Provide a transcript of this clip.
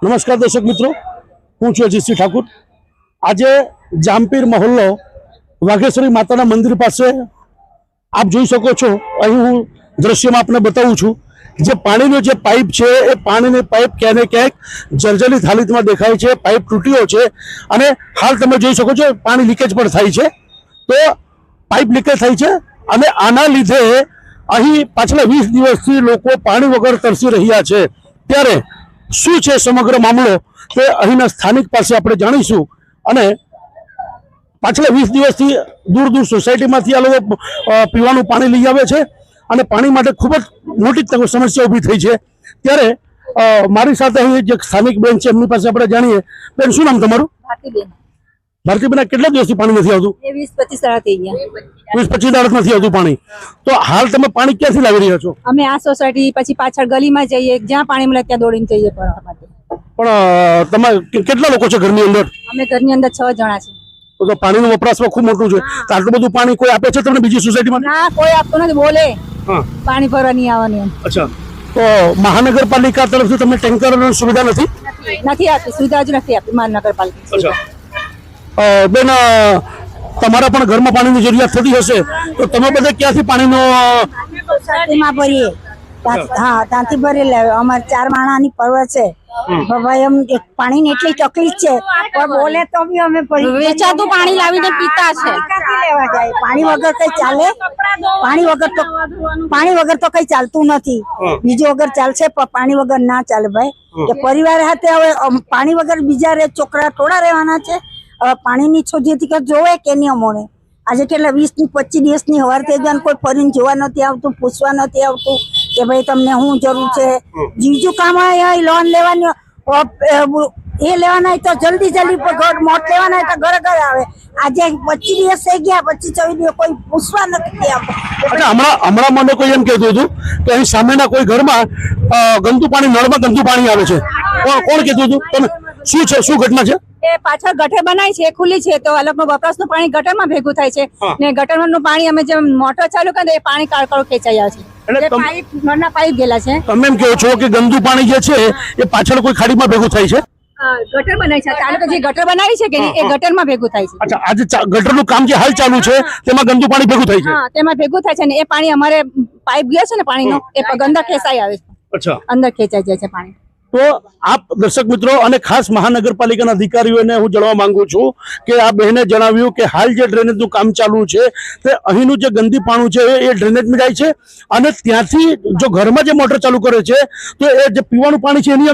નમસ્કાર દર્શક મિત્રો, હું છું અજીતસિંહ ઠાકુર। આજે જામપીર મહોલ્લો વાઘેશ્વરી માતાના મંદિર પાસે આપ જોઈ શકો છો। અહીં હું દ્રશ્યમાં આપને બતાવું છું જે પાણીનો જે પાઇપ છે એ પાણીની પાઇપ ક્યાંય ને ક્યાંક જર્જરિત હાલતમાં દેખાય છે। પાઇપ તૂટ્યો છે અને હાલ તમે જોઈ શકો છો પાણી લીકેજ પણ થાય છે। તો પાઇપ લીકેજ થાય છે અને આના લીધે અહીં પાછલા 20 દિવસથી લોકો પાણી વગર તરસી રહ્યા છે। ત્યારે શું છે સમગ્ર મામલો તે અહીંના સ્થાનિક પાસે આપણે જાણીશું। અને પાછલા 20 દિવસથી દૂર દૂર સોસાયટીમાંથી આ લોકો પીવાનું પાણી લઈ આવે છે અને પાણી માટે ખૂબ જ મોટી સમસ્યા ઊભી થઈ છે। ત્યારે મારી સાથે અહીં જે સ્થાનિક બેન છે એમની પાસે આપણે જાણીએ। બેન, શું નામ તમારું? ભારતીબેન। ભારતીબેન, કેટલા દિવસથી પાણી નથી આવતું? એ 20-25 દાડા થઈ ગયા। 20-25 દાડા નથી આવતું પાણી। તો હાલ તમે પાણી ક્યાંથી લાવી રહ્યા છો? અમે આ સોસાયટી પછી પાછળ ગલીમાં જઈએ, જ્યાં પાણી મળે ત્યાં દોડીને જઈએ ભરવા માટે। પણ તમે કેટલા લોકો છે ઘરની અંદર? અમે ઘરની અંદર 6 જણા છે। તો પાણીનો વપરાશ ખૂબ મોટું છે। તો આટલું બધું પાણી કોઈ આપે છે તમને બીજી સોસાયટીમાં? ના, કોઈ આપતું નથી, બોલે હા, પાણી ભરવા નહીં આવવાની એમ। અચ્છા, તો મહાનગરપાલિકા તરફથી તમને ટેન્કરની સુવિધા નથી? નથી આપી, સુવિધા જ નથી આપી મહાનગરપાલિકા। અચ્છા બેન, તમારા પણ ઘરમાં પાણીની જરૂરિયાત થતી હશે, તો તમે બધા ક્યાંથી પાણીનો? સોસાયટીમાં ભરીએ, હા, ત્યાંથી ભરી લે। અમારે 4 માણાની પરવા છે ભાઈ, એમ પાણીની એટલી તકલીફ છે પણ બોલે તો બી અમે વેચાતું પાણી લાવીને પીતા છે। ક્યાંથી લેવા જાય? પાણી વગર કઈ ચાલે? પાણી વગર તો કઈ ચાલતું નથી। બીજું વગર ચાલશે પણ પાણી વગર ના ચાલે ભાઈ। કે પરિવાર સાથે હવે પાણી વગર બીજા છોકરા થોડા રહેવાના છે। હવે પાણીની છોડીથી જોવે કે નહીં અમોને? આજે કેટલા 20-25 દિવસની હવાર થઈ ગયા, કોઈ ફરીને જોવા નથી આવતું, પૂછવા નથી આવતું કે ભાઈ તમને શું જરૂર છે। બીજું કામ લોન લેવાની એ લેવાના હોય તો જલ્દી ઘર મોટ લેવાના હોય તો ઘરે ઘરે આવે। આજે 25 દિવસ થઈ ગયા, 25-24 દિવસ કોઈ પૂછવા નથી આવતું। હમણાં મને કોઈ એમ કહેતું હતું કે અહીં સામેના કોઈ ઘરમાં ગંદુ પાણી, નળમાં ગંદુ પાણી આવે છે। કોણ કહેતું હતું તમે? શું છે, શું ઘટના છે? એ પાછળ ગટર બનાવી છે, ખુલ્લી છે, તો આ લોકોનું વપરાશનું પાણી ગટરમાં ભેગું થાય છે ને ગટરનું પાણી અમે જેમ મોટર ચાલુ કરીએ એ પાણી કાળકાળું ખેંચાઈ આવે છે। પાઇપ નળના પાઇપ ગયેલા છે। તમે એમ કહો છો કે ગંદુ પાણી જે છે એ પાછળ કોઈ ખાડીમાં ભેગું થાય છે? ગટર બનાવી છે, ચાલુ જે ગટર બનાવી છે કે નહીં, એ ગટરમાં ભેગું થાય છે। અચ્છા, આજે ગટરનું કામ જે હાલ ચાલુ છે તેમાં ગંદુ પાણી ભેગું થાય છે? હા, તેમાં ભેગું થાય છે ને એ પાણી અમારે પાઇપ ગયો છે ને પાણીનો, એ ગંદા ખેંચાઈ આવે છે। અચ્છા, અંદર ખેંચાઈ જાય છે પાણી। તો આપ દર્શક મિત્રો અને ખાસ મહાનગરપાલિકાના અધિકારીઓને હું જણાવવા માંગુ છું કે આ બહેને જણાવ્યું કે હાલ જે ડ્રેનેજનું કામ ચાલુ છે તે અહીંનું જે ગંદી પાણી છે એ ડ્રેનેજમાં જાય છે અને ત્યાંથી જો ઘરમાં જે મોટર ચાલુ કરે છે તો એ જે પીવાનું પાણી છે એની